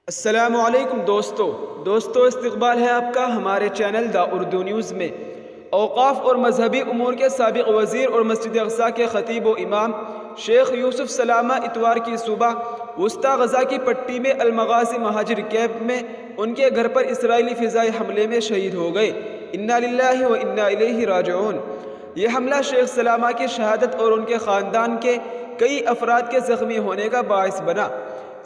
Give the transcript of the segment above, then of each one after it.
السلام علیکم دوستو استقبال ہے آپ کا ہمارے چینل دا اردو نیوز میں۔ اوقاف اور مذہبی امور کے سابق وزیر اور مسجد اقصی کے خطیب و امام شیخ یوسف سلامہ اتوار کی صبح وسطی غزہ کی پٹی میں المغازی مہاجر کیمپ میں ان کے گھر پر اسرائیلی فضائی حملے میں شہید ہو گئے۔ انا للہ و انا الیہ راجعون۔ یہ حملہ شیخ سلامہ کی شہادت اور ان کے خاندان کے کئی افراد کے زخمی ہونے کا باعث بنا۔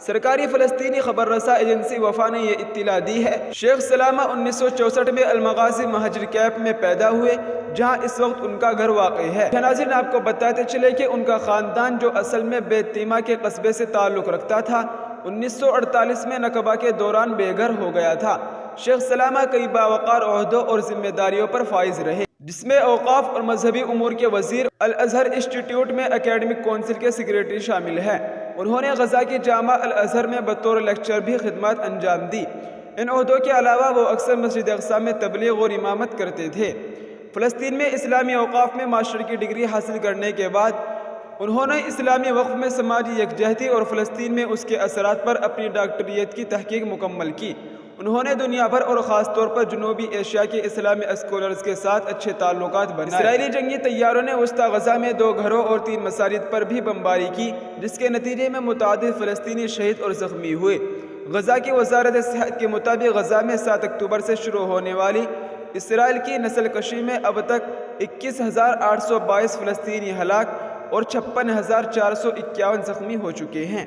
سرکاری فلسطینی خبر رساں ایجنسی وفا نے یہ اطلاع دی ہے۔ شیخ سلامہ 1964 میں المغازی مہاجر کیمپ میں پیدا ہوئے، جہاں اس وقت ان کا گھر واقع ہے۔ ناظرین، آپ کو بتاتے چلے کہ ان کا خاندان جو اصل میں بیت تیمہ کے قصبے سے تعلق رکھتا تھا، 1948 میں نکبہ کے دوران بے گھر ہو گیا تھا۔ شیخ سلامہ کئی باوقار عہدوں اور ذمہ داریوں پر فائز رہے، جس میں اوقاف اور مذہبی امور کے وزیر، الازہر انسٹیٹیوٹ میں اکیڈمک کونسل کے سیکریٹری شامل ہیں۔ انہوں نے غزہ کی جامعہ الازہر میں بطور لیکچر بھی خدمات انجام دی۔ ان عہدوں کے علاوہ وہ اکثر مسجد اقصی میں تبلیغ اور امامت کرتے تھے۔ فلسطین میں اسلامی اوقاف میں ماسٹر کی ڈگری حاصل کرنے کے بعد انہوں نے اسلامی وقف میں سماجی یکجہتی اور فلسطین میں اس کے اثرات پر اپنی ڈاکٹریٹ کی تحقیق مکمل کی۔ انہوں نے دنیا بھر اور خاص طور پر جنوبی ایشیا کے اسلامی اسکالرز کے ساتھ اچھے تعلقات بنائے۔ اسرائیلی جنگی طیاروں نے وسطی غزہ میں 2 گھروں اور 3 مساجد پر بھی بمباری کی، جس کے نتیجے میں متعدد فلسطینی شہید اور زخمی ہوئے۔ غزہ کی وزارت صحت کے مطابق غزہ میں 7 اکتوبر سے شروع ہونے والی اسرائیل کی نسل کشی میں اب تک 21,822 فلسطینی ہلاک اور 56,451 زخمی ہو چکے ہیں۔